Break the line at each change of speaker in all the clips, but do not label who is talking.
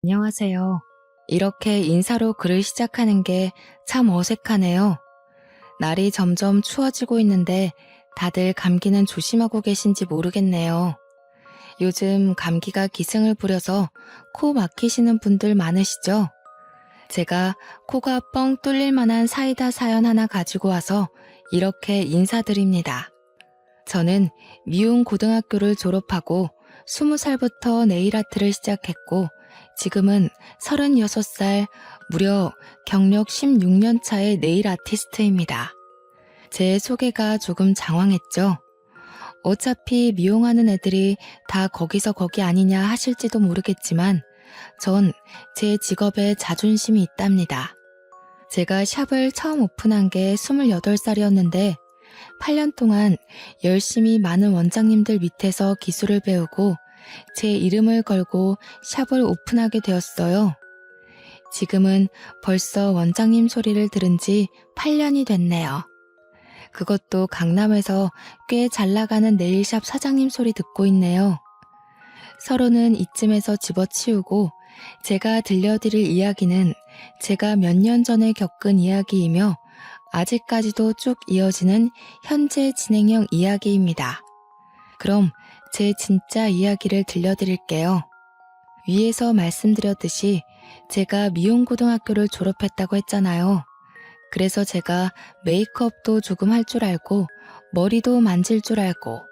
안녕하세요. 이렇게 인사로 글을 시작하는 게 참 어색하네요. 날이 점점 추워지고 있는데 다들 감기는 조심하고 계신지 모르겠네요. 요즘 감기가 기승을 부려서 코 막히시는 분들 많으시죠? 제가 코가 뻥 뚫릴 만한 사이다 사연 하나 가지고 와서 이렇게 인사드립니다. 저는 미용 고등학교를 졸업하고 20살부터 네일 아트를 시작했고 지금은 36살, 무려 경력 16년 차의 네일 아티스트입니다. 제 소개가 조금 장황했죠? 어차피 미용하는 애들이 다 거기서 거기 아니냐 하실지도 모르겠지만 전 제 직업에 자존심이 있답니다. 제가 샵을 처음 오픈한 게 28살이었는데 8년 동안 열심히 많은 원장님들 밑에서 기술을 배우고 제 이름을 걸고 샵을 오픈하게 되었어요. 지금은 벌써 원장님 소리를 들은 지 8년이 됐네요. 그것도 강남에서 꽤 잘 나가는 네일샵 사장님 소리 듣고 있네요. 서로는 이쯤에서 집어치우고 제가 들려드릴 이야기는 제가 몇 년 전에 겪은 이야기이며 아직까지도 쭉 이어지는 현재 진행형 이야기입니다. 그럼 제 진짜 이야기를 들려드릴게요. 위에서 말씀드렸듯이 제가 미용고등학교를 졸업했다고 했잖아요. 그래서 제가 메이크업도 조금 할 줄 알고 머리도 만질 줄 알고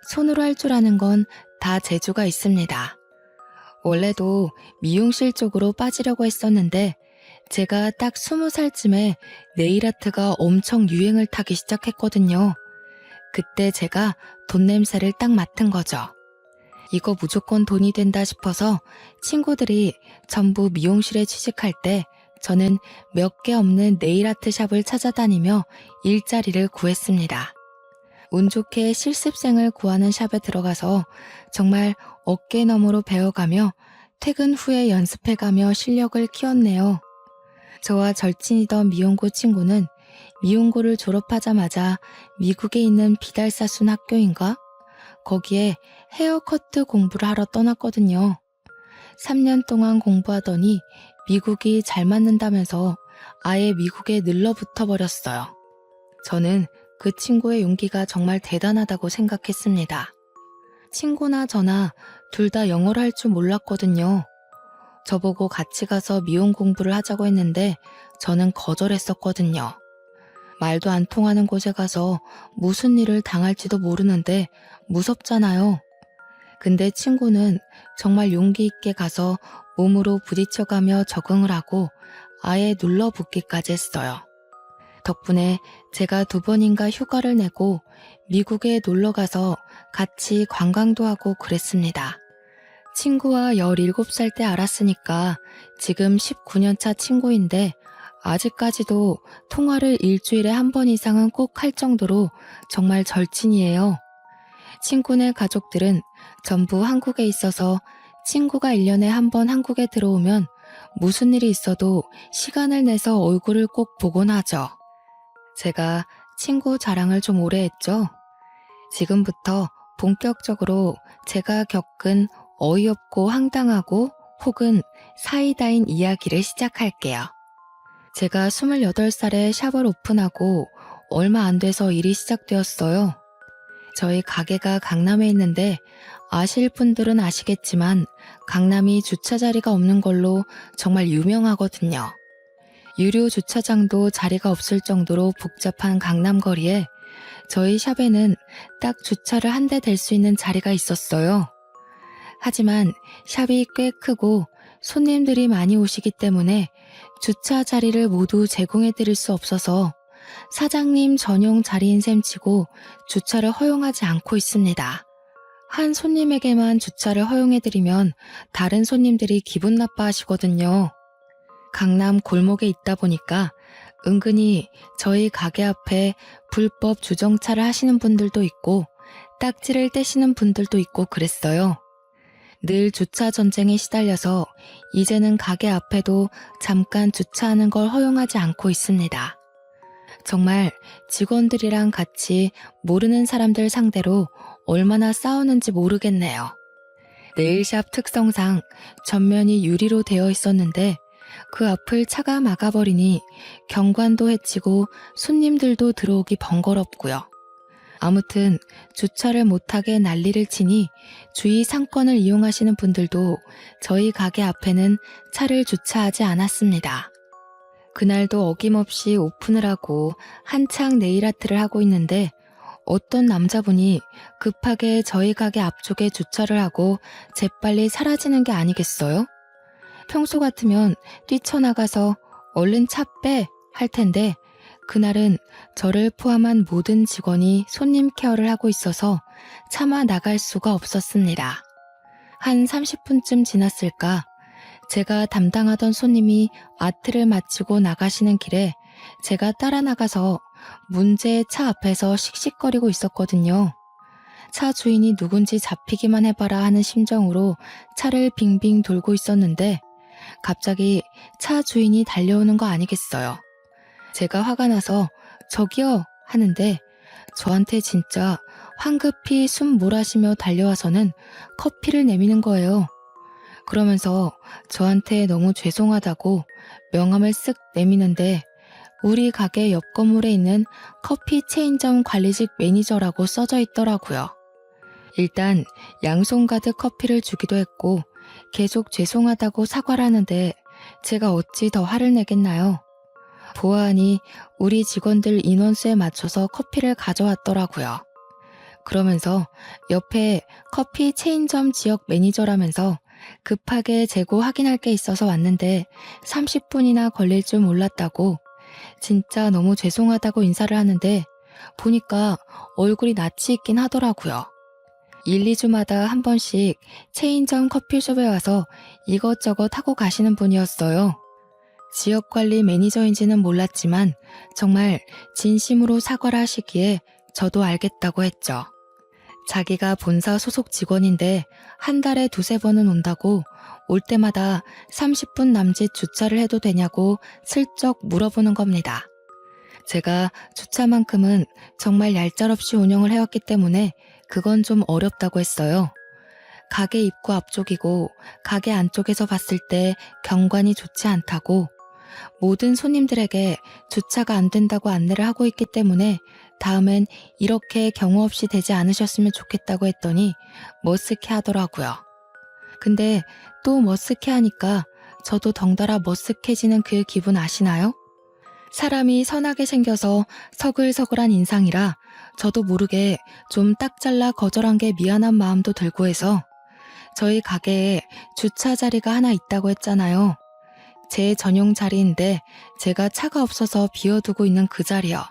손으로 할 줄 아는 건 다 재주가 있습니다. 원래도 미용실 쪽으로 빠지려고 했었는데 제가 딱 20살쯤에 네일아트가 엄청 유행을 타기 시작했거든요. 그때 제가 돈 냄새를 딱 맡은 거죠. 이거 무조건 돈이 된다 싶어서 친구들이 전부 미용실에 취직할 때 저는 몇 개 없는 네일아트 샵을 찾아다니며 일자리를 구했습니다. 운 좋게 실습생을 구하는 샵에 들어가서 정말 어깨너머로 배워가며 퇴근 후에 연습해가며 실력을 키웠네요. 저와 절친이던 미용고 친구는 미용고를 졸업하자마자 미국에 있는 비달사순 학교인가? 거기에 헤어커트 공부를 하러 떠났거든요. 3년 동안 공부하더니 미국이 잘 맞는다면서 아예 미국에 늘러붙어 버렸어요. 저는 그 친구의 용기가 정말 대단하다고 생각했습니다. 친구나 저나 둘 다 영어를 할 줄 몰랐거든요. 저보고 같이 가서 미용 공부를 하자고 했는데 저는 거절했었거든요. 말도 안 통하는 곳에 가서 무슨 일을 당할지도 모르는데 무섭잖아요. 근데 친구는 정말 용기 있게 가서 몸으로 부딪혀가며 적응을 하고 아예 눌러붙기까지 했어요. 덕분에 제가 2번인가 휴가를 내고 미국에 놀러가서 같이 관광도 하고 그랬습니다. 친구와 17살 때 알았으니까 지금 19년차 친구인데 아직까지도 통화를 일주일에 1번 이상은 꼭 할 정도로 정말 절친이에요. 친구네 가족들은 전부 한국에 있어서 친구가 1년에 1번 한국에 들어오면 무슨 일이 있어도 시간을 내서 얼굴을 꼭 보곤 하죠. 제가 친구 자랑을 좀 오래 했죠. 지금부터 본격적으로 제가 겪은 어이없고 황당하고 혹은 사이다인 이야기를 시작할게요. 제가 28살에 샵을 오픈하고 얼마 안 돼서 일이 시작되었어요. 저희 가게가 강남에 있는데 아실 분들은 아시겠지만 강남이 주차 자리가 없는 걸로 정말 유명하거든요. 유료 주차장도 자리가 없을 정도로 복잡한 강남 거리에 저희 샵에는 딱 주차를 한 대 댈 수 있는 자리가 있었어요. 하지만 샵이 꽤 크고 손님들이 많이 오시기 때문에 주차 자리를 모두 제공해 드릴 수 없어서 사장님 전용 자리인 셈 치고 주차를 허용하지 않고 있습니다. 한 손님에게만 주차를 허용해 드리면 다른 손님들이 기분 나빠하시거든요. 강남 골목에 있다 보니까 은근히 저희 가게 앞에 불법 주정차를 하시는 분들도 있고 딱지를 떼시는 분들도 있고 그랬어요. 늘 주차 전쟁에 시달려서 이제는 가게 앞에도 잠깐 주차하는 걸 허용하지 않고 있습니다. 정말 직원들이랑 같이 모르는 사람들 상대로 얼마나 싸우는지 모르겠네요. 네일샵 특성상 전면이 유리로 되어 있었는데 그 앞을 차가 막아버리니 경관도 해치고 손님들도 들어오기 번거롭고요. 아무튼 주차를 못하게 난리를 치니 주위 상권을 이용하시는 분들도 저희 가게 앞에는 차를 주차하지 않았습니다. 그날도 어김없이 오픈을 하고 한창 네일아트를 하고 있는데 어떤 남자분이 급하게 저희 가게 앞쪽에 주차를 하고 재빨리 사라지는 게 아니겠어요? 평소 같으면 뛰쳐나가서 얼른 차 빼! 할 텐데 그날은 저를 포함한 모든 직원이 손님 케어를 하고 있어서 차마 나갈 수가 없었습니다. 한 30분쯤 지났을까? 제가 담당하던 손님이 아트를 마치고 나가시는 길에 제가 따라 나가서 문제의 차 앞에서 씩씩거리고 있었거든요. 차 주인이 누군지 잡히기만 해봐라 하는 심정으로 차를 빙빙 돌고 있었는데 갑자기 차 주인이 달려오는 거 아니겠어요. 제가 화가 나서 저기요 하는데 저한테 진짜 황급히 숨 몰아쉬며 달려와서는 커피를 내미는 거예요. 그러면서 저한테 너무 죄송하다고 명함을 쓱 내미는데 우리 가게 옆 건물에 있는 커피 체인점 관리직 매니저라고 써져 있더라고요. 일단 양손 가득 커피를 주기도 했고 계속 죄송하다고 사과를 하는데 제가 어찌 더 화를 내겠나요? 보아하니 우리 직원들 인원수에 맞춰서 커피를 가져왔더라고요. 그러면서 옆에 커피 체인점 지역 매니저라면서 급하게 재고 확인할 게 있어서 왔는데 30분이나 걸릴 줄 몰랐다고 진짜 너무 죄송하다고 인사를 하는데 보니까 얼굴이 낯이 있긴 하더라고요. 1, 2주마다 한 번씩 체인점 커피숍에 와서 이것저것 하고 가시는 분이었어요. 지역관리 매니저인지는 몰랐지만 정말 진심으로 사과를 하시기에 저도 알겠다고 했죠. 자기가 본사 소속 직원인데 한 달에 2-3번은 온다고 올 때마다 30분 남짓 주차를 해도 되냐고 슬쩍 물어보는 겁니다. 제가 주차만큼은 정말 얄짤없이 운영을 해왔기 때문에 그건 좀 어렵다고 했어요. 가게 입구 앞쪽이고 가게 안쪽에서 봤을 때 경관이 좋지 않다고 모든 손님들에게 주차가 안 된다고 안내를 하고 있기 때문에 다음엔 이렇게 경우 없이 되지 않으셨으면 좋겠다고 했더니 머쓱해 하더라고요. 근데 또 머쓱해 하니까 저도 덩달아 머쓱해지는 그 기분 아시나요? 사람이 선하게 생겨서 서글서글한 인상이라 저도 모르게 좀 딱 잘라 거절한 게 미안한 마음도 들고 해서 저희 가게에 주차 자리가 하나 있다고 했잖아요. 제 전용 자리인데 제가 차가 없어서 비워두고 있는 그 자리요.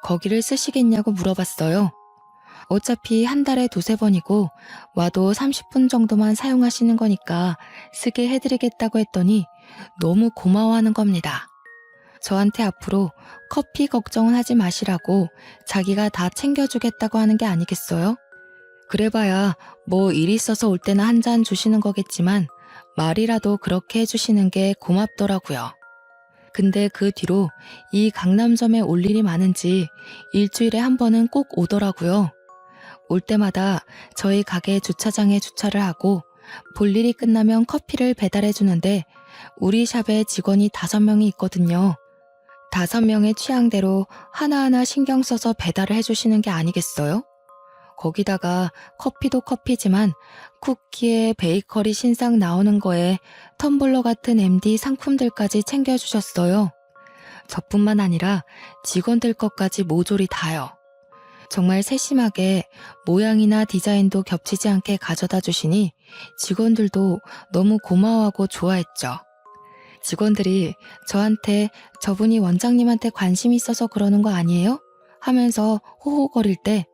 거기를 쓰시겠냐고 물어봤어요. 어차피 한 달에 2-3번이고 와도 30분 정도만 사용하시는 거니까 쓰게 해드리겠다고 했더니 너무 고마워하는 겁니다. 저한테 앞으로 커피 걱정은 하지 마시라고 자기가 다 챙겨주겠다고 하는 게 아니겠어요? 그래봐야 뭐 일 있어서 올 때나 한 잔 주시는 거겠지만 말이라도 그렇게 해주시는 게 고맙더라고요. 근데 그 뒤로 이 강남점에 올 일이 많은지 일주일에 한 번은 꼭 오더라고요. 올 때마다 저희 가게 주차장에 주차를 하고 볼 일이 끝나면 커피를 배달해 주는데 우리 샵에 직원이 5명이 있거든요. 5명의 취향대로 하나하나 신경 써서 배달을 해주시는 게 아니겠어요? 거기다가 커피도 커피지만 쿠키에 베이커리 신상 나오는 거에 텀블러 같은 MD 상품들까지 챙겨주셨어요. 저뿐만 아니라 직원들 것까지 모조리 다요. 정말 세심하게 모양이나 디자인도 겹치지 않게 가져다 주시니 직원들도 너무 고마워하고 좋아했죠. 직원들이 저한테 저분이 원장님한테 관심 있어서 그러는 거 아니에요? 하면서 호호거릴 때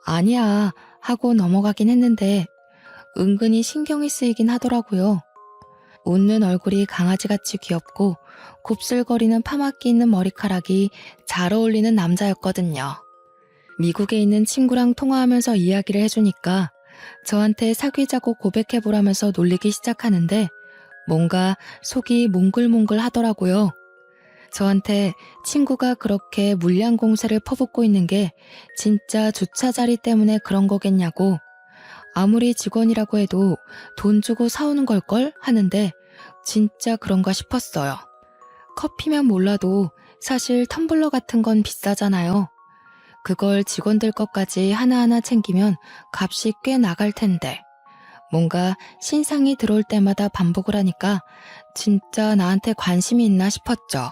아니야 하고 넘어가긴 했는데 은근히 신경이 쓰이긴 하더라고요. 웃는 얼굴이 강아지같이 귀엽고 곱슬거리는 파마끼 있는 머리카락이 잘 어울리는 남자였거든요. 미국에 있는 친구랑 통화하면서 이야기를 해주니까 저한테 사귀자고 고백해보라면서 놀리기 시작하는데 뭔가 속이 몽글몽글 하더라고요. 저한테 친구가 그렇게 물량 공세를 퍼붓고 있는 게 진짜 주차 자리 때문에 그런 거겠냐고 아무리 직원이라고 해도 돈 주고 사오는 걸걸 하는데 진짜 그런가 싶었어요. 커피면 몰라도 사실 텀블러 같은 건 비싸잖아요. 그걸 직원들 것까지 하나하나 챙기면 값이 꽤 나갈 텐데 뭔가 신상이 들어올 때마다 반복을 하니까 진짜 나한테 관심이 있나 싶었죠.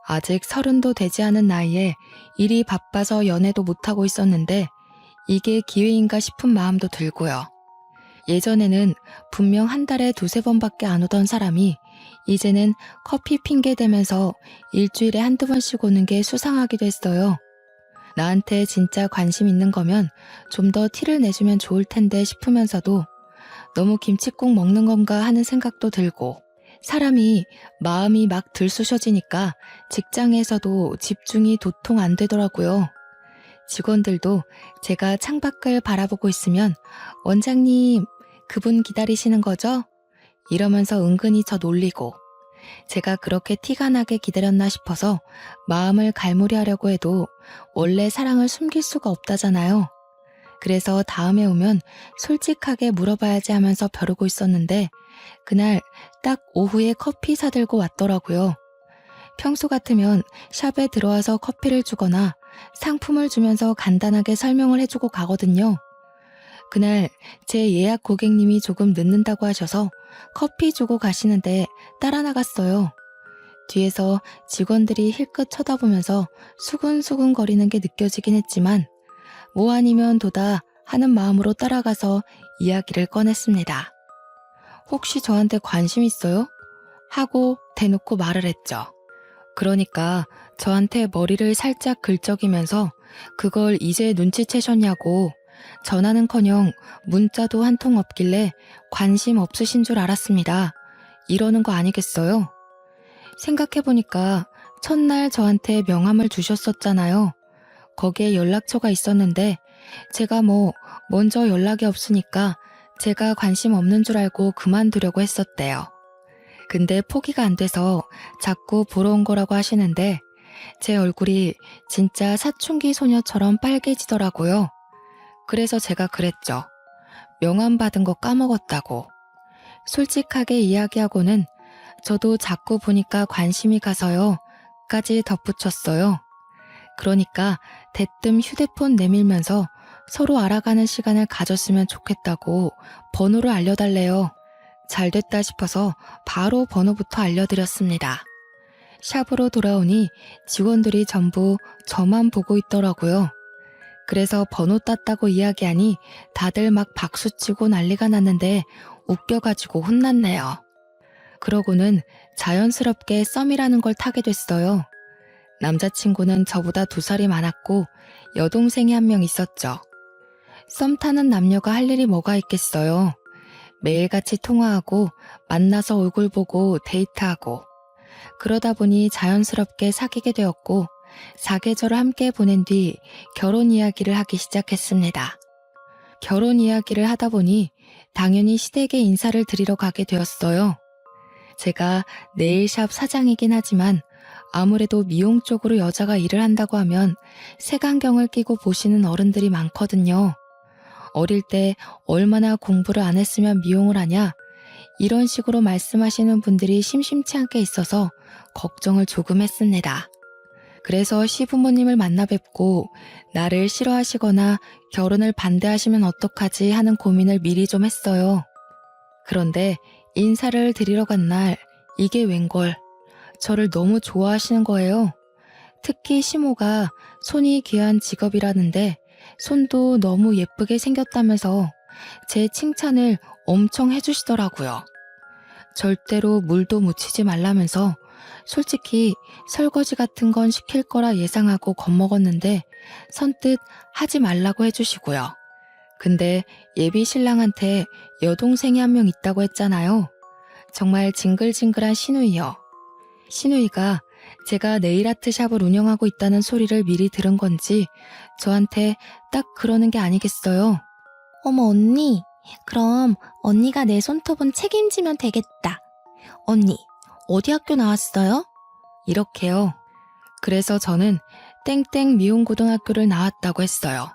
아직 30도 되지 않은 나이에 일이 바빠서 연애도 못하고 있었는데 이게 기회인가 싶은 마음도 들고요. 예전에는 분명 한 달에 2~3번밖에 안 오던 사람이 이제는 커피 핑계 대면서 일주일에 1~2번씩 오는 게 수상하기도 했어요. 나한테 진짜 관심 있는 거면 좀 더 티를 내주면 좋을 텐데 싶으면서도 너무 김칫국 먹는 건가 하는 생각도 들고 사람이 마음이 막 들쑤셔지니까 직장에서도 집중이 도통 안 되더라고요. 직원들도 제가 창밖을 바라보고 있으면 원장님, 그분 기다리시는 거죠? 이러면서 은근히 저 놀리고 제가 그렇게 티가 나게 기다렸나 싶어서 마음을 갈무리하려고 해도 원래 사랑을 숨길 수가 없다잖아요. 그래서 다음에 오면 솔직하게 물어봐야지 하면서 벼르고 있었는데 그날 딱 오후에 커피 사들고 왔더라고요. 평소 같으면 샵에 들어와서 커피를 주거나 상품을 주면서 간단하게 설명을 해주고 가거든요. 그날 제 예약 고객님이 조금 늦는다고 하셔서 커피 주고 가시는데 따라 나갔어요. 뒤에서 직원들이 힐끗 쳐다보면서 수근수근 거리는 게 느껴지긴 했지만 뭐 아니면 도다 하는 마음으로 따라가서 이야기를 꺼냈습니다. 혹시 저한테 관심 있어요? 하고 대놓고 말을 했죠. 그러니까 저한테 머리를 살짝 긁적이면서 그걸 이제 눈치채셨냐고 전화는커녕 문자도 한 통 없길래 관심 없으신 줄 알았습니다. 이러는 거 아니겠어요? 생각해보니까 첫날 저한테 명함을 주셨었잖아요. 거기에 연락처가 있었는데 제가 먼저 연락이 없으니까 제가 관심 없는 줄 알고 그만두려고 했었대요. 근데 포기가 안 돼서 자꾸 보러 온 거라고 하시는데 제 얼굴이 진짜 사춘기 소녀처럼 빨개지더라고요. 그래서 제가 그랬죠. 명함 받은 거 까먹었다고. 솔직하게 이야기하고는 저도 자꾸 보니까 관심이 가서요. 까지 덧붙였어요. 그러니까 대뜸 휴대폰 내밀면서 서로 알아가는 시간을 가졌으면 좋겠다고 번호를 알려달래요. 잘 됐다 싶어서 바로 번호부터 알려드렸습니다. 샵으로 돌아오니 직원들이 전부 저만 보고 있더라고요. 그래서 번호 땄다고 이야기하니 다들 막 박수치고 난리가 났는데 웃겨가지고 혼났네요. 그러고는 자연스럽게 썸이라는 걸 타게 됐어요. 남자친구는 저보다 2살이 많았고 여동생이 1명 있었죠. 썸 타는 남녀가 할 일이 뭐가 있겠어요. 매일같이 통화하고 만나서 얼굴 보고 데이트하고 그러다 보니 자연스럽게 사귀게 되었고 사계절을 함께 보낸 뒤 결혼 이야기를 하기 시작했습니다. 결혼 이야기를 하다 보니 당연히 시댁에 인사를 드리러 가게 되었어요. 제가 네일샵 사장이긴 하지만 아무래도 미용 쪽으로 여자가 일을 한다고 하면 색안경을 끼고 보시는 어른들이 많거든요. 어릴 때 얼마나 공부를 안 했으면 미용을 하냐 이런 식으로 말씀하시는 분들이 심심치 않게 있어서 걱정을 조금 했습니다. 그래서 시부모님을 만나 뵙고 나를 싫어하시거나 결혼을 반대하시면 어떡하지 하는 고민을 미리 좀 했어요. 그런데 인사를 드리러 간 날 이게 웬걸 저를 너무 좋아하시는 거예요. 특히 시모가 손이 귀한 직업이라는데 손도 너무 예쁘게 생겼다면서 제 칭찬을 엄청 해주시더라고요. 절대로 물도 묻히지 말라면서 솔직히 설거지 같은 건 시킬 거라 예상하고 겁먹었는데 선뜻 하지 말라고 해주시고요. 근데 예비 신랑한테 여동생이 1명 있다고 했잖아요. 정말 징글징글한 시누이요. 시누이가 제가 네일아트 샵을 운영하고 있다는 소리를 미리 들은 건지 저한테 딱 그러는 게 아니겠어요.
어머 언니, 그럼 언니가 내 손톱은 책임지면 되겠다. 언니, 어디 학교 나왔어요?
이렇게요. 그래서 저는 땡땡 미용고등학교를 나왔다고 했어요.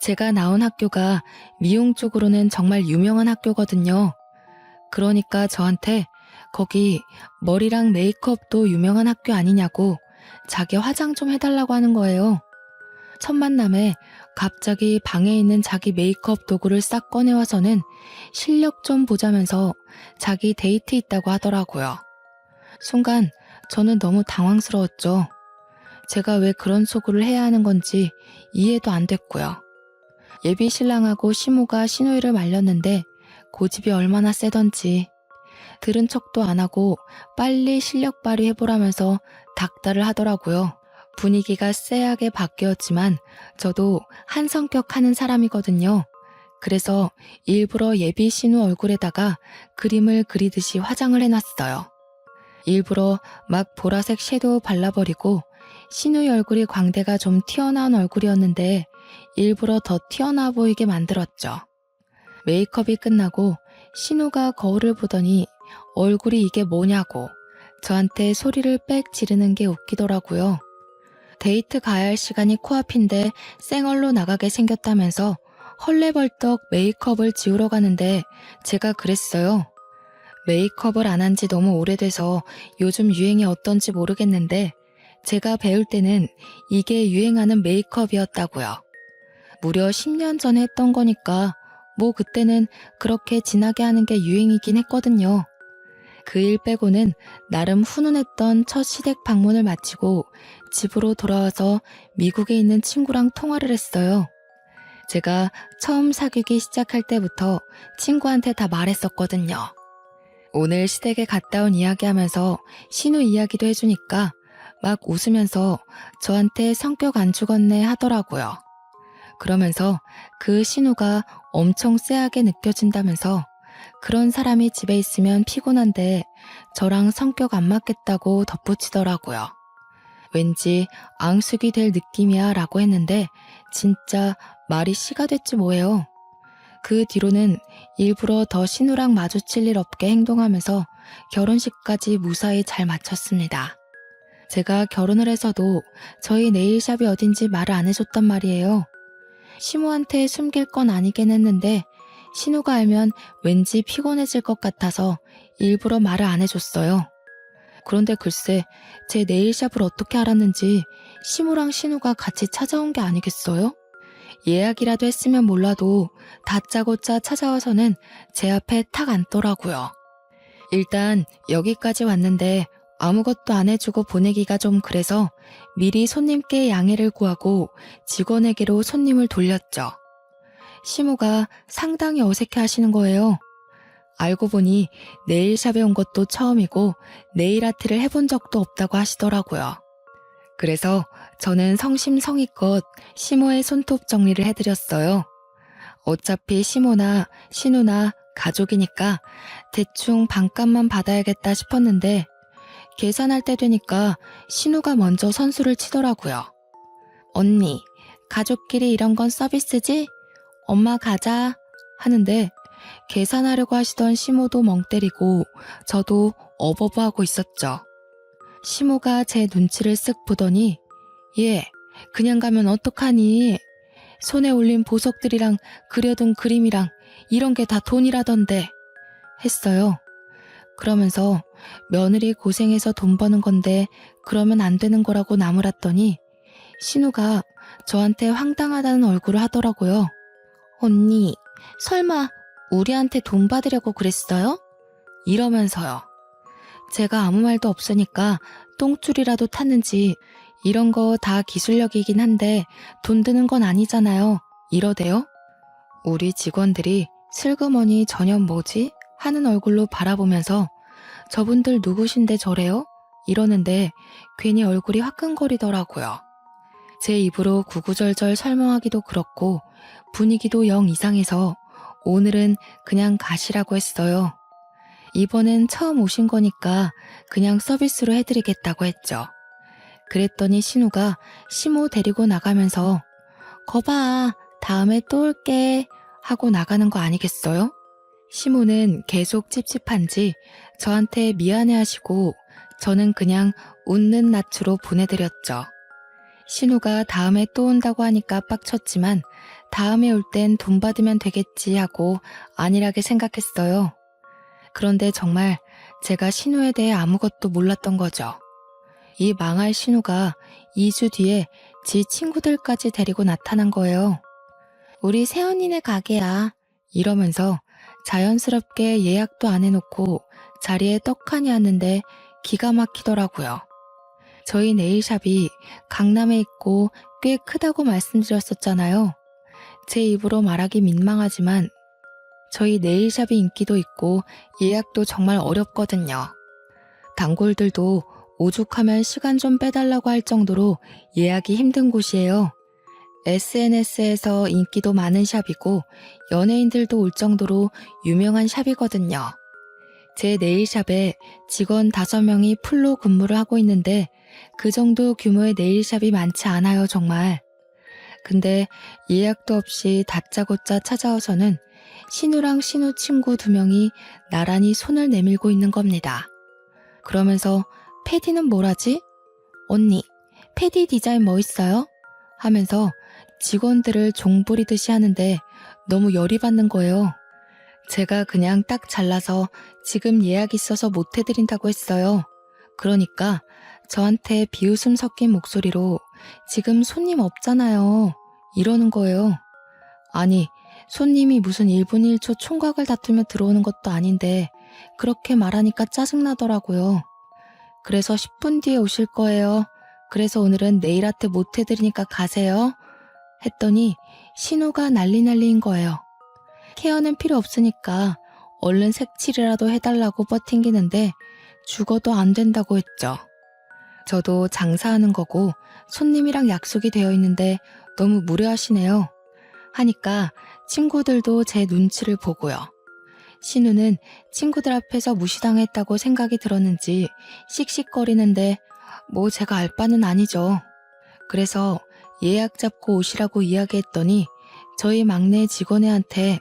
제가 나온 학교가 미용 쪽으로는 정말 유명한 학교거든요. 그러니까 저한테 거기 머리랑 메이크업도 유명한 학교 아니냐고 자기 화장 좀 해달라고 하는 거예요. 첫 만남에 갑자기 방에 있는 자기 메이크업 도구를 싹 꺼내와서는 실력 좀 보자면서 자기 데이트 있다고 하더라고요. 순간 저는 너무 당황스러웠죠. 제가 왜 그런 소구를 해야 하는 건지 이해도 안 됐고요. 예비 신랑하고 시모가 신우이를 말렸는데 고집이 얼마나 세던지 들은 척도 안 하고 빨리 실력 발휘해보라면서 닥달을 하더라고요. 분위기가 쎄하게 바뀌었지만 저도 한 성격 하는 사람이거든요. 그래서 일부러 예비 신우 얼굴에다가 그림을 그리듯이 화장을 해놨어요. 일부러 막 보라색 섀도우 발라버리고 신우의 얼굴이 광대가 좀 튀어나온 얼굴이었는데 일부러 더 튀어나와 보이게 만들었죠. 메이크업이 끝나고 신우가 거울을 보더니 얼굴이 이게 뭐냐고 저한테 소리를 빽 지르는 게 웃기더라고요. 데이트 가야 할 시간이 코앞인데 쌩얼로 나가게 생겼다면서 헐레벌떡 메이크업을 지우러 가는데 제가 그랬어요. 메이크업을 안 한 지 너무 오래돼서 요즘 유행이 어떤지 모르겠는데 제가 배울 때는 이게 유행하는 메이크업이었다고요. 무려 10년 전에 했던 거니까 뭐 그때는 그렇게 진하게 하는 게 유행이긴 했거든요. 그 일 빼고는 나름 훈훈했던 첫 시댁 방문을 마치고 집으로 돌아와서 미국에 있는 친구랑 통화를 했어요. 제가 처음 사귀기 시작할 때부터 친구한테 다 말했었거든요. 오늘 시댁에 갔다 온 이야기하면서 신우 이야기도 해주니까 막 웃으면서 저한테 성격 안 죽었네 하더라고요. 그러면서 그 신우가 엄청 쎄하게 느껴진다면서 그런 사람이 집에 있으면 피곤한데 저랑 성격 안 맞겠다고 덧붙이더라고요. 왠지 앙숙이 될 느낌이야 라고 했는데 진짜 말이 씨가 됐지 뭐예요. 그 뒤로는 일부러 더 신우랑 마주칠 일 없게 행동하면서 결혼식까지 무사히 잘 마쳤습니다. 제가 결혼을 해서도 저희 네일샵이 어딘지 말을 안 해줬단 말이에요. 시모한테 숨길 건 아니긴 했는데 신우가 알면 왠지 피곤해질 것 같아서 일부러 말을 안 해줬어요. 그런데 글쎄 제 네일샵을 어떻게 알았는지 시모랑 신우가 같이 찾아온 게 아니겠어요? 예약이라도 했으면 몰라도 다짜고짜 찾아와서는 제 앞에 탁 앉더라고요. 일단 여기까지 왔는데 아무것도 안 해주고 보내기가 좀 그래서 미리 손님께 양해를 구하고 직원에게로 손님을 돌렸죠. 시모가 상당히 어색해 하시는 거예요. 알고 보니 네일샵에 온 것도 처음이고 네일 아트를 해본 적도 없다고 하시더라고요. 그래서 저는 성심성의껏 시모의 손톱 정리를 해드렸어요. 어차피 시모나 신우나 가족이니까 대충 반값만 받아야겠다 싶었는데 계산할 때 되니까 신우가 먼저 선수를 치더라고요. 언니, 가족끼리 이런 건 서비스지? 엄마 가자 하는데 계산하려고 하시던 시모도 멍 때리고 저도 어버버하고 있었죠. 시모가 제 눈치를 쓱 보더니 얘 그냥 가면 어떡하니? 손에 올린 보석들이랑 그려둔 그림이랑 이런 게 다 돈이라던데 했어요. 그러면서 며느리 고생해서 돈 버는 건데 그러면 안 되는 거라고 나무랐더니 신우가 저한테 황당하다는 얼굴을 하더라고요. 언니, 설마 우리한테 돈 받으려고 그랬어요? 이러면서요. 제가 아무 말도 없으니까 똥줄이라도 탔는지 이런 거 다 기술력이긴 한데 돈 드는 건 아니잖아요. 이러대요. 우리 직원들이 슬그머니 저년 뭐지? 하는 얼굴로 바라보면서 저분들 누구신데 저래요? 이러는데 괜히 얼굴이 화끈거리더라고요. 제 입으로 구구절절 설명하기도 그렇고 분위기도 영 이상해서 오늘은 그냥 가시라고 했어요. 이번엔 처음 오신 거니까 그냥 서비스로 해드리겠다고 했죠. 그랬더니 신우가 시모 데리고 나가면서 거봐, 다음에 또 올게 하고 나가는 거 아니겠어요? 시모는 계속 찝찝한지 저한테 미안해하시고 저는 그냥 웃는 낯으로 보내드렸죠. 신우가 다음에 또 온다고 하니까 빡쳤지만 다음에 올 땐 돈 받으면 되겠지 하고 안일하게 생각했어요. 그런데 정말 제가 신우에 대해 아무것도 몰랐던 거죠. 이 망할 신우가 2주 뒤에 지 친구들까지 데리고 나타난 거예요.
우리 새언니네 가게야.
이러면서 자연스럽게 예약도 안 해놓고 자리에 떡하니 앉는데 기가 막히더라고요. 저희 네일샵이 강남에 있고 꽤 크다고 말씀드렸었잖아요. 제 입으로 말하기 민망하지만 저희 네일샵이 인기도 있고 예약도 정말 어렵거든요. 단골들도 오죽하면 시간 좀 빼달라고 할 정도로 예약이 힘든 곳이에요. SNS에서 인기도 많은 샵이고 연예인들도 올 정도로 유명한 샵이거든요. 제 네일샵에 직원 5명이 풀로 근무를 하고 있는데 그 정도 규모의 네일샵이 많지 않아요, 정말. 근데 예약도 없이 다짜고짜 찾아와서는 신우랑 신우 친구 2명이 나란히 손을 내밀고 있는 겁니다. 그러면서 패디는 뭘 하지?
언니, 패디 디자인 뭐 있어요?
하면서 직원들을 종부리듯이 하는데 너무 열이 받는 거예요. 제가 그냥 딱 잘라서 지금 예약 있어서 못 해드린다고 했어요. 그러니까 저한테 비웃음 섞인 목소리로 지금 손님 없잖아요. 이러는 거예요. 아니, 손님이 무슨 1분 1초 총각을 다투며 들어오는 것도 아닌데 그렇게 말하니까 짜증나더라고요. 그래서 10분 뒤에 오실 거예요. 그래서 오늘은 네일 아트 못 해드리니까 가세요. 했더니 신우가 난리인 거예요. 케어는 필요 없으니까 얼른 색칠이라도 해달라고 버팅기는데 죽어도 안 된다고 했죠. 저도 장사하는 거고 손님이랑 약속이 되어 있는데 너무 무례하시네요. 하니까 친구들도 제 눈치를 보고요. 신우는 친구들 앞에서 무시당했다고 생각이 들었는지 씩씩거리는데 뭐 제가 알 바는 아니죠. 그래서 예약 잡고 오시라고 이야기했더니 저희 막내 직원애한테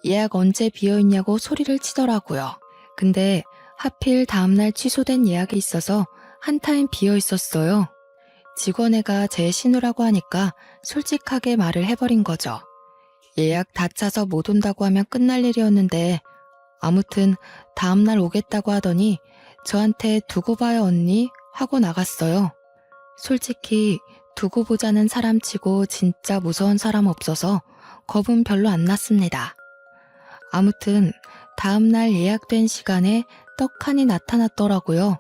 예약 언제 비어있냐고 소리를 치더라고요. 근데 하필 다음날 취소된 예약이 있어서 한 타임 비어있었어요. 직원애가 제 신우라고 하니까 솔직하게 말을 해버린 거죠. 예약 다 차서 못 온다고 하면 끝날 일이었는데 아무튼 다음날 오겠다고 하더니 저한테 두고 봐요 언니 하고 나갔어요. 솔직히 두고 보자는 사람 치고 진짜 무서운 사람 없어서 겁은 별로 안 났습니다. 아무튼 다음날 예약된 시간에 떡하니 나타났더라고요.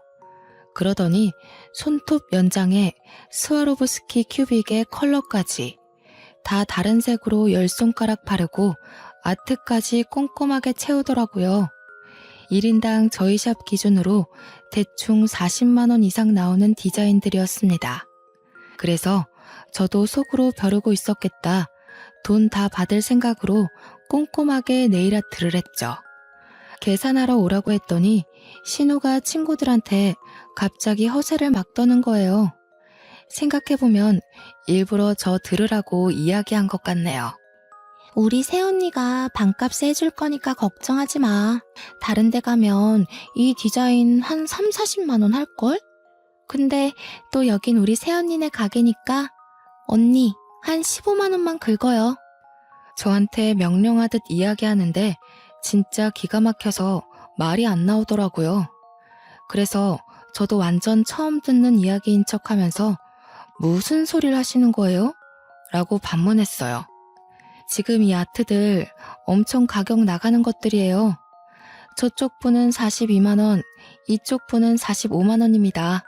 그러더니 손톱 연장에 스와로브스키 큐빅의 컬러까지 다 다른 색으로 10손가락 바르고 아트까지 꼼꼼하게 채우더라고요. 1인당 저희 샵 기준으로 대충 40만 원 이상 나오는 디자인들이었습니다. 그래서 저도 속으로 벼르고 있었겠다. 돈 다 받을 생각으로 꼼꼼하게 네일 아트를 했죠. 계산하러 오라고 했더니 신우가 친구들한테 갑자기 허세를 막 떠는 거예요. 생각해보면 일부러 저 들으라고 이야기한 것 같네요.
우리 새언니가 반값에 해줄 거니까 걱정하지 마. 다른 데 가면 이 디자인 한 3, 40만 원 할걸? 근데 또 여긴 우리 새언니네 가게니까 언니 한 15만 원만 긁어요.
저한테 명령하듯 이야기하는데 진짜 기가 막혀서 말이 안 나오더라고요. 그래서 저도 완전 처음 듣는 이야기인 척하면서 무슨 소리를 하시는 거예요? 라고 반문했어요. 지금 이 아트들 엄청 가격 나가는 것들이에요. 저쪽 분은 42만 원, 이쪽 분은 45만 원입니다.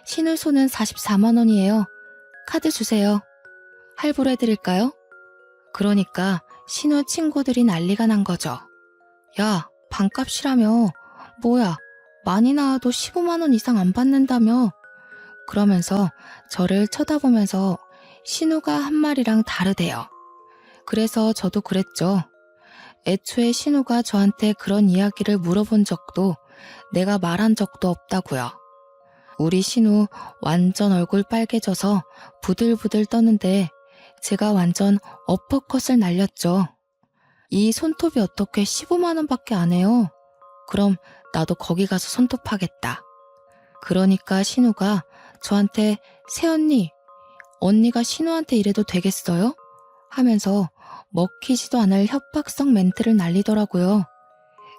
신우 손은 44만 원이에요. 카드 주세요. 할부로 해드릴까요? 그러니까 신우 친구들이 난리가 난 거죠. 야, 반값이라며. 뭐야, 많이 나와도 15만 원 이상 안 받는다며. 그러면서 저를 쳐다보면서 신우가 한 말이랑 다르대요. 그래서 저도 그랬죠. 애초에 신우가 저한테 그런 이야기를 물어본 적도 내가 말한 적도 없다고요. 우리 신우 완전 얼굴 빨개져서 부들부들 떠는데 제가 완전 어퍼컷을 날렸죠. 이 손톱이 어떻게 15만 원밖에 안 해요? 그럼 나도 거기 가서 손톱하겠다. 그러니까 신우가 저한테 새언니
언니가 신우한테 이래도 되겠어요? 하면서 먹히지도 않을 협박성 멘트를 날리더라고요.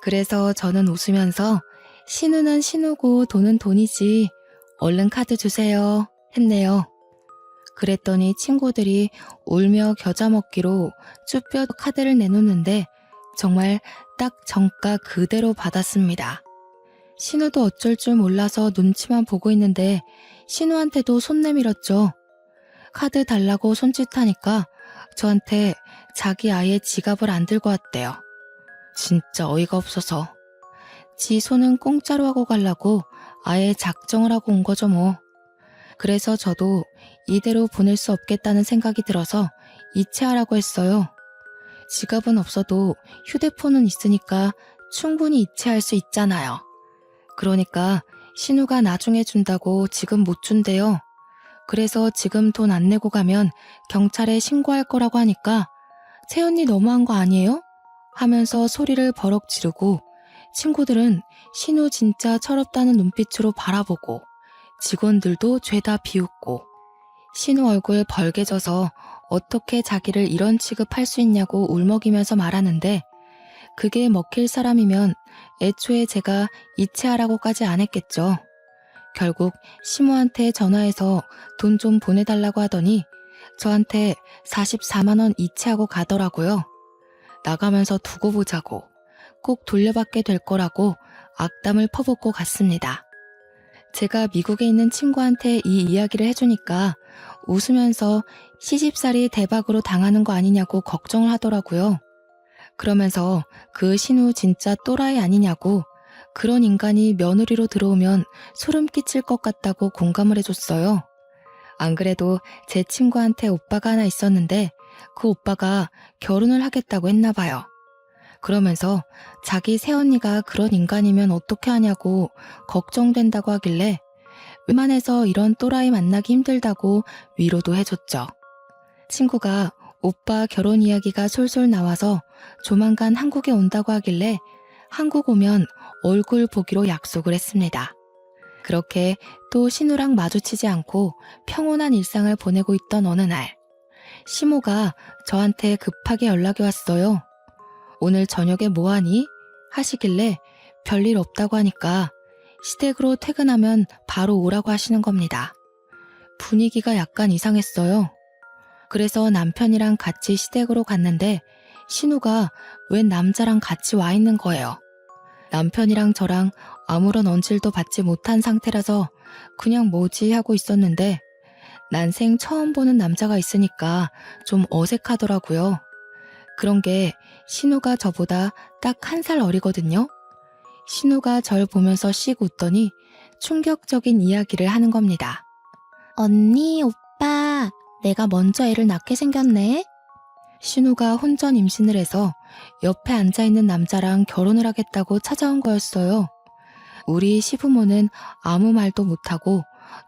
그래서 저는 웃으면서 신우는 신우고 돈은 돈이지. 얼른 카드 주세요. 했네요. 그랬더니 친구들이 울며 겨자 먹기로 쭈뼛 카드를 내놓는데 정말 딱 정가 그대로 받았습니다. 신우도 어쩔 줄 몰라서 눈치만 보고 있는데 신우한테도 손 내밀었죠. 카드 달라고 손짓하니까 저한테 자기 아예 지갑을 안 들고 왔대요. 진짜 어이가 없어서. 지 손은 공짜로 하고 가려고 아예 작정을 하고 온 거죠 뭐. 그래서 저도 이대로 보낼 수 없겠다는 생각이 들어서 이체하라고 했어요. 지갑은 없어도 휴대폰은 있으니까 충분히 이체할 수 있잖아요. 그러니까 신우가 나중에 준다고 지금 못 준대요. 그래서 지금 돈 안 내고 가면 경찰에 신고할 거라고 하니까 새언니 너무한 거 아니에요? 하면서 소리를 버럭 지르고 친구들은 신우 진짜 철없다는 눈빛으로 바라보고 직원들도 죄다 비웃고 신우 얼굴 벌개져서 어떻게 자기를 이런 취급할 수 있냐고 울먹이면서 말하는데 그게 먹힐 사람이면 애초에 제가 이체하라고까지 안 했겠죠. 결국 시모한테 전화해서 돈 좀 보내달라고 하더니 저한테 44만 원 이체하고 가더라고요. 나가면서 두고 보자고 꼭 돌려받게 될 거라고 악담을 퍼붓고 갔습니다. 제가 미국에 있는 친구한테 이 이야기를 해주니까 웃으면서 시집살이 대박으로 당하는 거 아니냐고 걱정을 하더라고요. 그러면서 그 신우 진짜 또라이 아니냐고 그런 인간이 며느리로 들어오면 소름 끼칠 것 같다고 공감을 해줬어요. 안 그래도 제 친구한테 오빠가 하나 있었는데 그 오빠가 결혼을 하겠다고 했나 봐요. 그러면서 자기 새언니가 그런 인간이면 어떻게 하냐고 걱정된다고 하길래 웬만해서 이런 또라이 만나기 힘들다고 위로도 해줬죠. 친구가 오빠 결혼 이야기가 솔솔 나와서 조만간 한국에 온다고 하길래 한국 오면 얼굴 보기로 약속을 했습니다. 그렇게 또 신우랑 마주치지 않고 평온한 일상을 보내고 있던 어느 날 시모가 저한테 급하게 연락이 왔어요. 오늘 저녁에 뭐하니? 하시길래 별일 없다고 하니까 시댁으로 퇴근하면 바로 오라고 하시는 겁니다. 분위기가 약간 이상했어요. 그래서 남편이랑 같이 시댁으로 갔는데 신우가 웬 남자랑 같이 와 있는 거예요. 남편이랑 저랑 아무런 언질도 받지 못한 상태라서 그냥 뭐지 하고 있었는데 난생 처음 보는 남자가 있으니까 좀 어색하더라고요. 그런 게 신우가 저보다 딱 1살 어리거든요. 신우가 절 보면서 씩 웃더니 충격적인 이야기를 하는 겁니다. 언니, 오빠, 내가 먼저 애를 낳게 생겼네. 신우가 혼전 임신을 해서 옆에 앉아있는 남자랑 결혼을 하겠다고 찾아온 거였어요. 우리 시부모는 아무 말도 못하고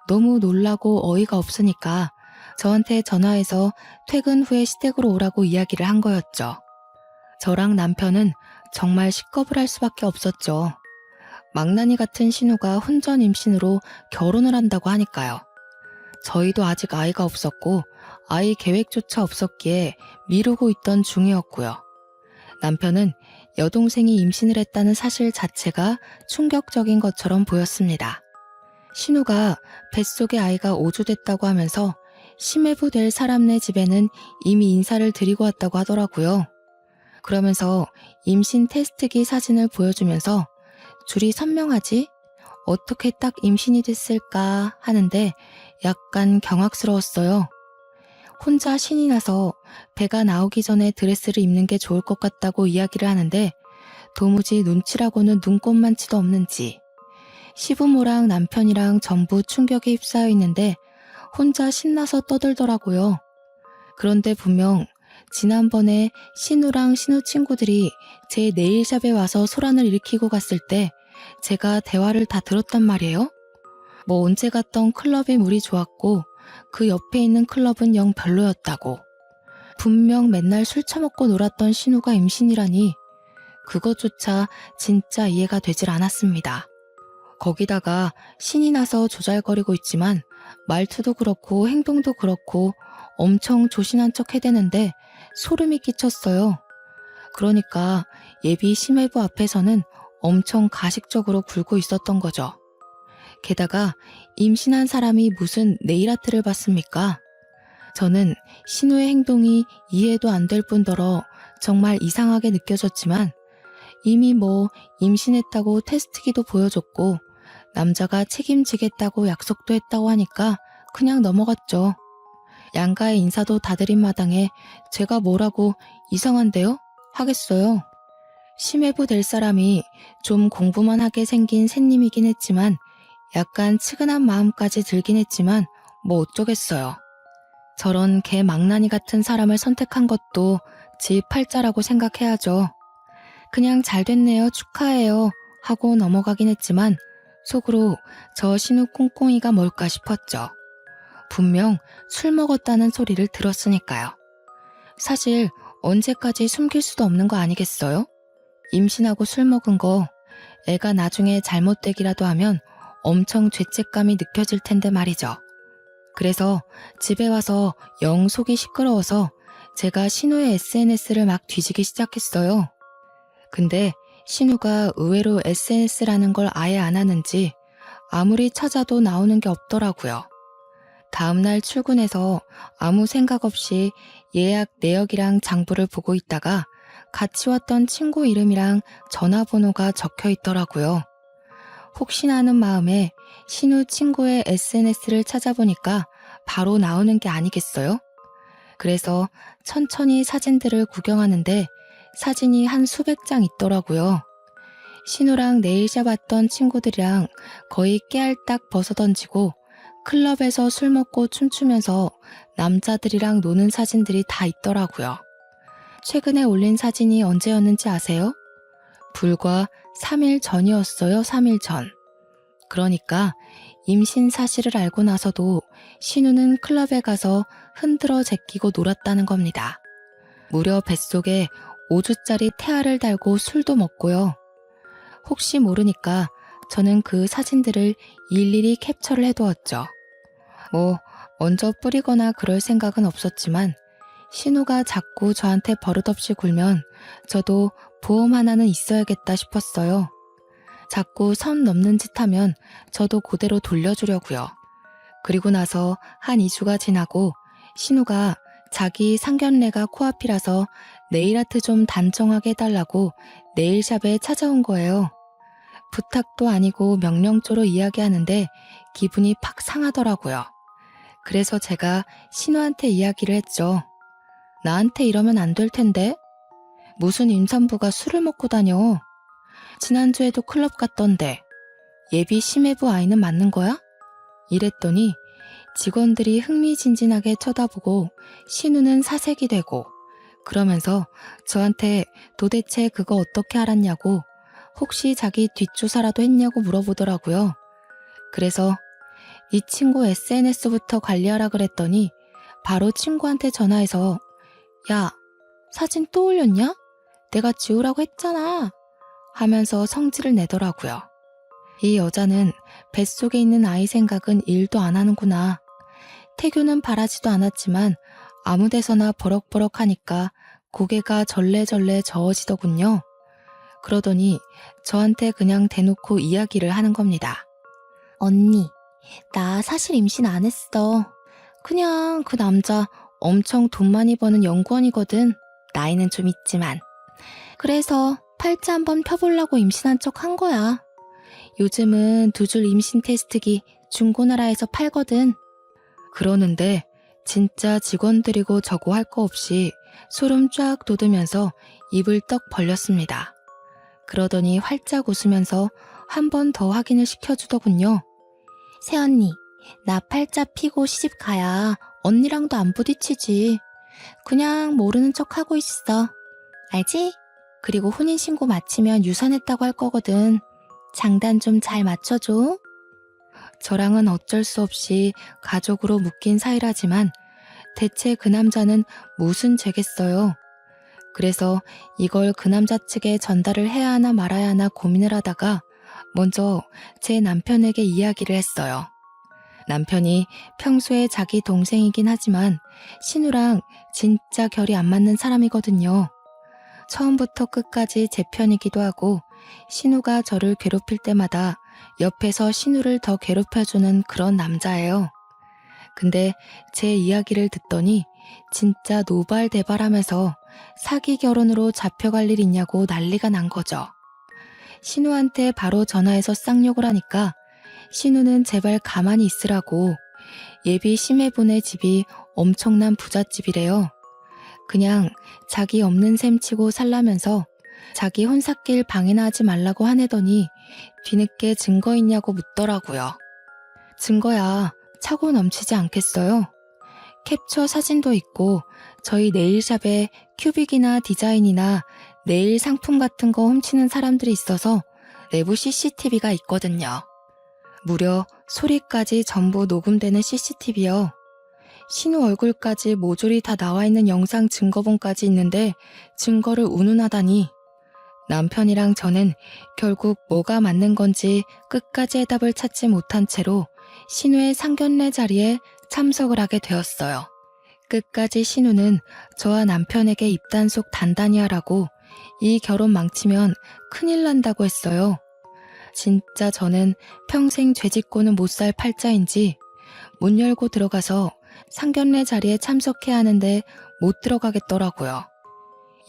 너무 놀라고 어이가 없으니까 저한테 전화해서 퇴근 후에 시댁으로 오라고 이야기를 한 거였죠. 저랑 남편은 정말 식겁을 할 수밖에 없었죠. 망나니 같은 신우가 혼전 임신으로 결혼을 한다고 하니까요. 저희도 아직 아이가 없었고 아이 계획조차 없었기에 미루고 있던 중이었고요. 남편은 여동생이 임신을 했다는 사실 자체가 충격적인 것처럼 보였습니다. 신우가 뱃속에 아이가 5주 됐다고 하면서 심해부 될 사람네 집에는 이미 인사를 드리고 왔다고 하더라고요. 그러면서 임신 테스트기 사진을 보여주면서 줄이 선명하지? 어떻게 딱 임신이 됐을까 하는데 약간 경악스러웠어요. 혼자 신이 나서 배가 나오기 전에 드레스를 입는 게 좋을 것 같다고 이야기를 하는데 도무지 눈치라고는 눈꼽만치도 없는지 시부모랑 남편이랑 전부 충격에 휩싸여 있는데 혼자 신나서 떠들더라고요. 그런데 분명 지난번에 신우랑 신우 친구들이 제 네일샵에 와서 소란을 일으키고 갔을 때 제가 대화를 다 들었단 말이에요. 뭐 언제 갔던 클럽이 물이 좋았고 그 옆에 있는 클럽은 영 별로였다고. 분명 맨날 술 처먹고 놀았던 신우가 임신이라니 그것조차 진짜 이해가 되질 않았습니다.
거기다가 신이 나서 조잘거리고 있지만 말투도 그렇고 행동도 그렇고 엄청 조신한 척 해대는데 소름이 끼쳤어요. 그러니까 예비 심해부 앞에서는 엄청 가식적으로 굴고 있었던 거죠. 게다가 임신한 사람이 무슨 네일아트를 받습니까? 저는 신우의 행동이 이해도 안 될 뿐더러 정말 이상하게 느껴졌지만 이미 임신했다고 테스트기도 보여줬고 남자가 책임지겠다고 약속도 했다고 하니까 그냥 넘어갔죠. 양가의 인사도 다드린 마당에 제가 뭐라고 이상한데요? 하겠어요. 심해부 될 사람이 좀 공부만 하게 생긴 새님이긴 했지만 약간 측은한 마음까지 들긴 했지만 뭐 어쩌겠어요. 저런 개 망나니 같은 사람을 선택한 것도 지 팔자라고 생각해야죠. 그냥 잘 됐네요, 축하해요 하고 넘어가긴 했지만 속으로 저 신우 꽁꽁이가 뭘까 싶었죠. 분명 술 먹었다는 소리를 들었으니까요. 사실 언제까지 숨길 수도 없는 거 아니겠어요? 임신하고 술 먹은 거 애가 나중에 잘못되기라도 하면 엄청 죄책감이 느껴질 텐데 말이죠. 그래서 집에 와서 영 속이 시끄러워서 제가 신우의 SNS를 막 뒤지기 시작했어요. 근데 신우가 의외로 SNS라는 걸 아예 안 하는지 아무리 찾아도 나오는 게 없더라고요. 다음날 출근해서 아무 생각 없이 예약 내역이랑 장부를 보고 있다가 같이 왔던 친구 이름이랑 전화번호가 적혀 있더라고요. 혹시나 하는 마음에 신우 친구의 SNS를 찾아보니까 바로 나오는 게 아니겠어요? 그래서 천천히 사진들을 구경하는데 사진이 한 수백 장 있더라고요. 신우랑 네일샵 왔던 친구들이랑 거의 깨알딱 벗어던지고 클럽에서 술 먹고 춤추면서 남자들이랑 노는 사진들이 다 있더라고요. 최근에 올린 사진이 언제였는지 아세요? 불과 3일 전이었어요, 3일 전. 그러니까 임신 사실을 알고 나서도 신우는 클럽에 가서 흔들어 제끼고 놀았다는 겁니다. 무려 뱃속에 5주짜리 태아를 달고 술도 먹고요. 혹시 모르니까 저는 그 사진들을 일일이 캡처를 해두었죠. 먼저 뿌리거나 그럴 생각은 없었지만 신우가 자꾸 저한테 버릇없이 굴면 저도 보험 하나는 있어야겠다 싶었어요. 자꾸 선 넘는 짓 하면 저도 그대로 돌려주려고요. 그리고 나서 한 2주가 지나고 신우가 자기 상견례가 코앞이라서 네일아트 좀 단정하게 해달라고 네일샵에 찾아온 거예요. 부탁도 아니고 명령조로 이야기하는데 기분이 팍 상하더라고요. 그래서 제가 신우한테 이야기를 했죠. 나한테 이러면 안 될 텐데? 무슨 임산부가 술을 먹고 다녀? 지난주에도 클럽 갔던데 예비 심해부 아이는 맞는 거야? 이랬더니 직원들이 흥미진진하게 쳐다보고 신우는 사색이 되고 그러면서 저한테 도대체 그거 어떻게 알았냐고 혹시 자기 뒷조사라도 했냐고 물어보더라고요. 그래서 네 친구 SNS부터 관리하라 그랬더니 바로 친구한테 전화해서 야, 사진 또 올렸냐? 내가 지우라고 했잖아 하면서 성질을 내더라고요. 이 여자는 뱃속에 있는 아이 생각은 1도 안 하는구나. 태교는 바라지도 않았지만 아무 데서나 버럭버럭 하니까 고개가 절레절레 저어지더군요. 그러더니 저한테 그냥 대놓고 이야기를 하는 겁니다.
언니, 나 사실 임신 안 했어. 그냥 그 남자 엄청 돈 많이 버는 연구원이거든. 나이는 좀 있지만. 그래서 팔자 한번 펴보려고 임신한 척 한 거야. 요즘은 2줄 임신 테스트기 중고나라에서 팔거든.
그러는데 진짜 직원들이고 저고 할 거 없이 소름 쫙 돋으면서 입을 떡 벌렸습니다. 그러더니 활짝 웃으면서 한 번 더 확인을 시켜주더군요.
새언니, 나 팔자 피고 시집 가야 언니랑도 안 부딪히지. 그냥 모르는 척 하고 있어. 알지? 그리고 혼인신고 마치면 유산했다고 할 거거든. 장단 좀 잘 맞춰줘.
저랑은 어쩔 수 없이 가족으로 묶인 사이라지만 대체 그 남자는 무슨 죄겠어요. 그래서 이걸 그 남자 측에 전달을 해야 하나 말아야 하나 고민을 하다가 먼저 제 남편에게 이야기를 했어요. 남편이 평소에 자기 동생이긴 하지만 신우랑 진짜 결이 안 맞는 사람이거든요. 처음부터 끝까지 제 편이기도 하고 신우가 저를 괴롭힐 때마다 옆에서 신우를 더 괴롭혀주는 그런 남자예요. 근데 제 이야기를 듣더니 진짜 노발대발하면서 사기 결혼으로 잡혀갈 일 있냐고 난리가 난 거죠. 신우한테 바로 전화해서 쌍욕을 하니까 신우는 제발 가만히 있으라고. 예비 심해분의 집이 엄청난 부잣집이래요. 그냥 자기 없는 셈 치고 살라면서 자기 혼삿길 방해나 하지 말라고 화내더니 뒤늦게 증거 있냐고 묻더라고요. 증거야 차고 넘치지 않겠어요? 캡처 사진도 있고 저희 네일샵에 큐빅이나 디자인이나 네일 상품 같은 거 훔치는 사람들이 있어서 내부 CCTV가 있거든요. 무려 소리까지 전부 녹음되는 CCTV요. 신우 얼굴까지 모조리 다 나와 있는 영상 증거본까지 있는데 증거를 운운하다니. 남편이랑 저는 결국 뭐가 맞는 건지 끝까지 해답을 찾지 못한 채로 신우의 상견례 자리에 참석을 하게 되었어요. 끝까지 신우는 저와 남편에게 입단속 단단히 하라고 이 결혼 망치면 큰일 난다고 했어요. 진짜 저는 평생 죄짓고는 못 살 팔자인지 문 열고 들어가서 상견례 자리에 참석해야 하는데 못 들어가겠더라고요.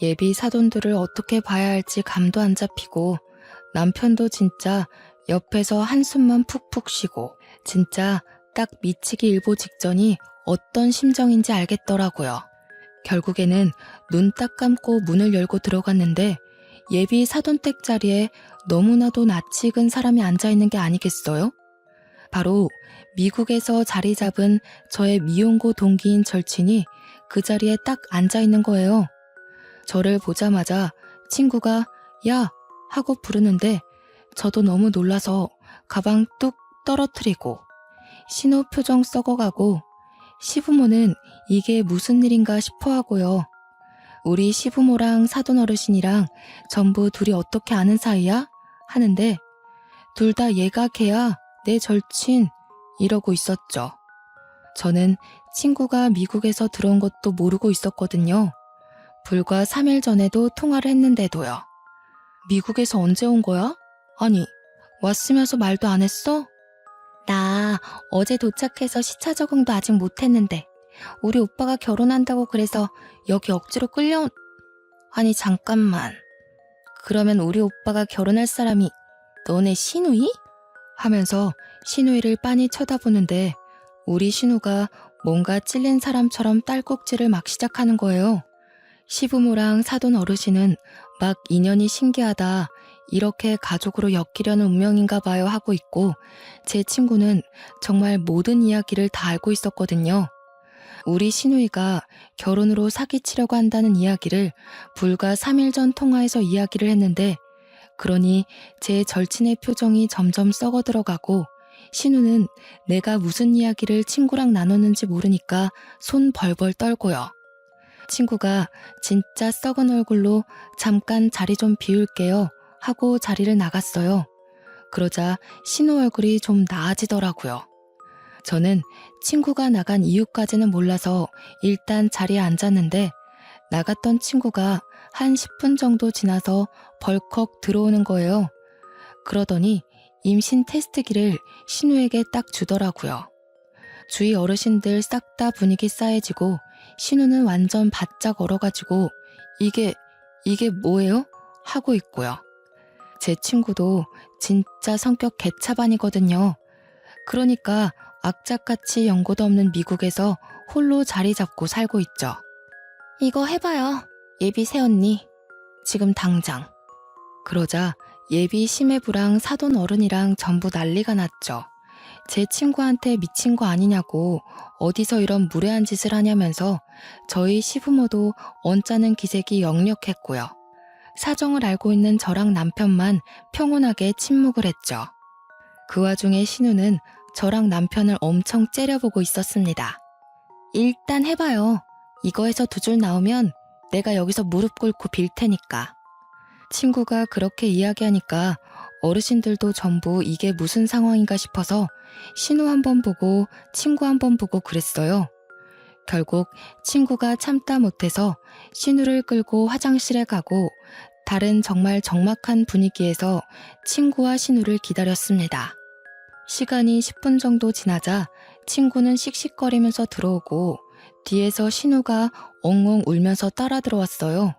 예비 사돈들을 어떻게 봐야 할지 감도 안 잡히고 남편도 진짜 옆에서 한숨만 푹푹 쉬고 진짜 딱 미치기 일보 직전이 어떤 심정인지 알겠더라고요. 결국에는 눈 딱 감고 문을 열고 들어갔는데 예비 사돈댁 자리에 너무나도 낯이 익은 사람이 앉아있는 게 아니겠어요? 바로 미국에서 자리 잡은 저의 미용고 동기인 절친이 그 자리에 딱 앉아있는 거예요. 저를 보자마자 친구가 야! 하고 부르는데 저도 너무 놀라서 가방 뚝 떨어뜨리고 신우 표정 썩어가고 시부모는 이게 무슨 일인가 싶어 하고요. 우리 시부모랑 사돈 어르신이랑 전부 둘이 어떻게 아는 사이야? 하는데 둘 다 얘가 걔야 내 절친 이러고 있었죠. 저는 친구가 미국에서 들어온 것도 모르고 있었거든요. 불과 3일 전에도 통화를 했는데도요. 미국에서 언제 온 거야? 아니, 왔으면서 말도 안 했어? 나 어제 도착해서 시차 적응도 아직 못했는데 우리 오빠가 결혼한다고 그래서 여기 억지로 끌려온... 아니 잠깐만. 그러면 우리 오빠가 결혼할 사람이 너네 신우이? 하면서 신우이를 빤히 쳐다보는데 우리 신우가 뭔가 찔린 사람처럼 딸꾹질을 막 시작하는 거예요. 시부모랑 사돈 어르신은 막 인연이 신기하다, 이렇게 가족으로 엮이려는 운명인가 봐요 하고 있고 제 친구는 정말 모든 이야기를 다 알고 있었거든요. 우리 신우이가 결혼으로 사기치려고 한다는 이야기를 불과 3일 전 통화에서 이야기를 했는데 그러니 제 절친의 표정이 점점 썩어 들어가고 신우는 내가 무슨 이야기를 친구랑 나눴는지 모르니까 손 벌벌 떨고요. 친구가 진짜 썩은 얼굴로 잠깐 자리 좀 비울게요 하고 자리를 나갔어요. 그러자 신우 얼굴이 좀 나아지더라고요. 저는 친구가 나간 이유까지는 몰라서 일단 자리에 앉았는데 나갔던 친구가 한 10분 정도 지나서 벌컥 들어오는 거예요. 그러더니 임신 테스트기를 신우에게 딱 주더라고요. 주위 어르신들 싹 다 분위기 싸해지고 신우는 완전 바짝 얼어가지고 이게 뭐예요? 하고 있고요. 제 친구도 진짜 성격 개차반이거든요. 그러니까 악착같이 연고도 없는 미국에서 홀로 자리 잡고 살고 있죠. 이거 해봐요. 예비 새언니. 지금 당장. 그러자 예비 시매부랑 사돈 어른이랑 전부 난리가 났죠. 제 친구한테 미친 거 아니냐고 어디서 이런 무례한 짓을 하냐면서 저희 시부모도 언짢은 기색이 역력했고요. 사정을 알고 있는 저랑 남편만 평온하게 침묵을 했죠. 그 와중에 신우는 저랑 남편을 엄청 째려보고 있었습니다. 일단 해봐요. 이거에서 두 줄 나오면 내가 여기서 무릎 꿇고 빌 테니까. 친구가 그렇게 이야기하니까 어르신들도 전부 이게 무슨 상황인가 싶어서 신우 한 번 보고 친구 한 번 보고 그랬어요. 결국 친구가 참다 못해서 신우를 끌고 화장실에 가고 다른 정말 적막한 분위기에서 친구와 신우를 기다렸습니다. 시간이 10분 정도 지나자 친구는 씩씩거리면서 들어오고 뒤에서 신우가 엉엉 울면서 따라 들어왔어요.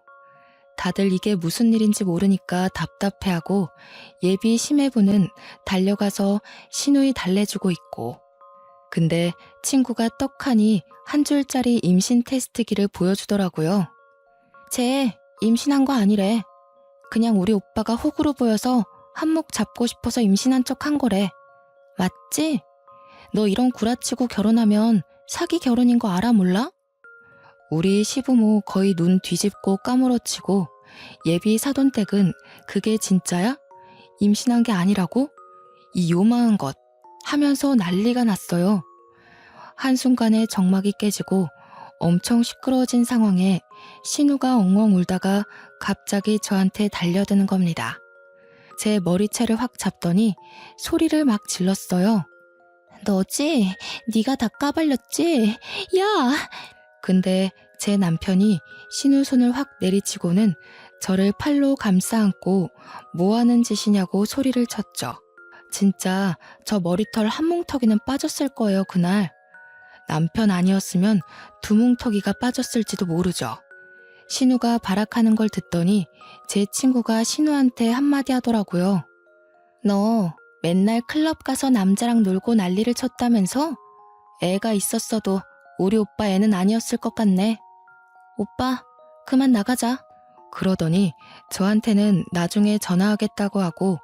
다들 이게 무슨 일인지 모르니까 답답해하고 예비 심해부는 달려가서 신우이 달래주고 있고, 근데 친구가 떡하니 한 줄짜리 임신 테스트기를 보여주더라고요. 쟤 임신한 거 아니래. 그냥 우리 오빠가 호구로 보여서 한몫 잡고 싶어서 임신한 척 한 거래. 맞지? 너 이런 구라치고 결혼하면 사기 결혼인 거 알아 몰라? 우리 시부모 거의 눈 뒤집고 까무러치고 예비 사돈댁은 그게 진짜야? 임신한 게 아니라고? 이 요망한 것 하면서 난리가 났어요. 한순간에 정막이 깨지고 엄청 시끄러워진 상황에 신우가 엉엉 울다가 갑자기 저한테 달려드는 겁니다. 제 머리채를 확 잡더니 소리를 막 질렀어요. 너지? 네가 다 까발렸지? 야! 근데 제 남편이 신우 손을 확 내리치고는 저를 팔로 감싸 안고 뭐 하는 짓이냐고 소리를 쳤죠. 진짜 저 머리털 한 뭉텅이는 빠졌을 거예요, 그날. 남편 아니었으면 두 뭉텅이가 빠졌을지도 모르죠. 신우가 발악하는 걸 듣더니 제 친구가 신우한테 한마디 하더라고요. 너 맨날 클럽 가서 남자랑 놀고 난리를 쳤다면서? 애가 있었어도 우리 오빠 애는 아니었을 것 같네. 오빠, 그만 나가자. 그러더니 저한테는 나중에 전화하겠다고 하고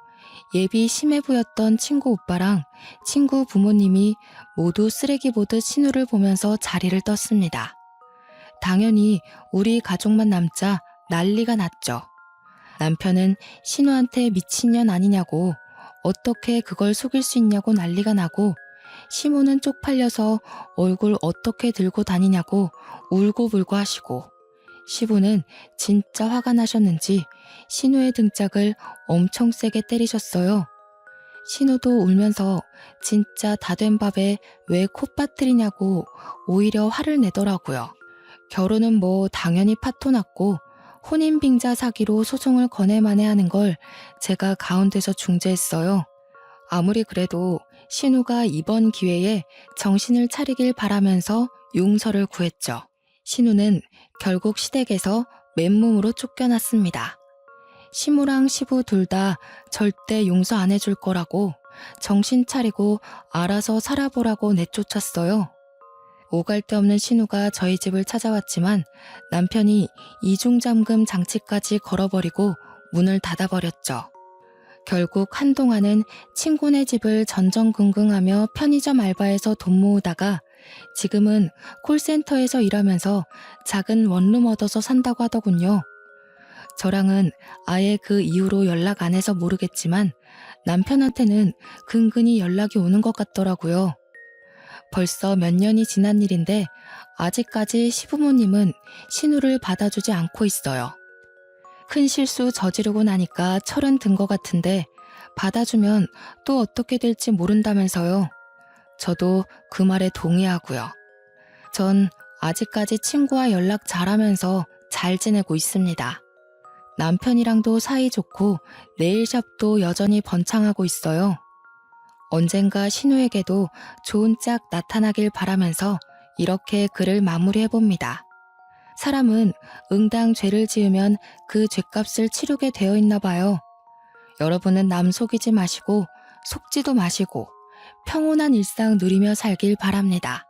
예비 심해부였던 친구 오빠랑 친구 부모님이 모두 쓰레기 보듯 신우를 보면서 자리를 떴습니다. 당연히 우리 가족만 남자 난리가 났죠. 남편은 신우한테 미친년 아니냐고 어떻게 그걸 속일 수 있냐고 난리가 나고 시모는 쪽팔려서 얼굴 어떻게 들고 다니냐고 울고불고 하시고 시부는 진짜 화가 나셨는지 신우의 등짝을 엄청 세게 때리셨어요. 신우도 울면서 진짜 다 된 밥에 왜 콧바트리냐고 오히려 화를 내더라고요. 결혼은 뭐 당연히 파토났고 혼인빙자 사기로 소송을 거네마네 하는 걸 제가 가운데서 중재했어요. 아무리 그래도 신우가 이번 기회에 정신을 차리길 바라면서 용서를 구했죠. 신우는 결국 시댁에서 맨몸으로 쫓겨났습니다. 시모랑 시부 둘 다 절대 용서 안 해줄 거라고 정신 차리고 알아서 살아보라고 내쫓았어요. 오갈 데 없는 신우가 저희 집을 찾아왔지만 남편이 이중잠금 장치까지 걸어버리고 문을 닫아버렸죠. 결국 한동안은 친구네 집을 전전긍긍하며 편의점 알바에서 돈 모으다가 지금은 콜센터에서 일하면서 작은 원룸 얻어서 산다고 하더군요. 저랑은 아예 그 이후로 연락 안 해서 모르겠지만 남편한테는 근근히 연락이 오는 것 같더라고요. 벌써 몇 년이 지난 일인데 아직까지 시부모님은 신우를 받아주지 않고 있어요. 큰 실수 저지르고 나니까 철은 든 것 같은데 받아주면 또 어떻게 될지 모른다면서요. 저도 그 말에 동의하고요. 전 아직까지 친구와 연락 잘하면서 잘 지내고 있습니다. 남편이랑도 사이좋고 네일샵도 여전히 번창하고 있어요. 언젠가 신우에게도 좋은 짝 나타나길 바라면서 이렇게 글을 마무리해봅니다. 사람은 응당 죄를 지으면 그 죄값을 치르게 되어 있나 봐요. 여러분은 남 속이지 마시고 속지도 마시고 평온한 일상 누리며 살길 바랍니다.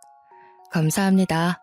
감사합니다.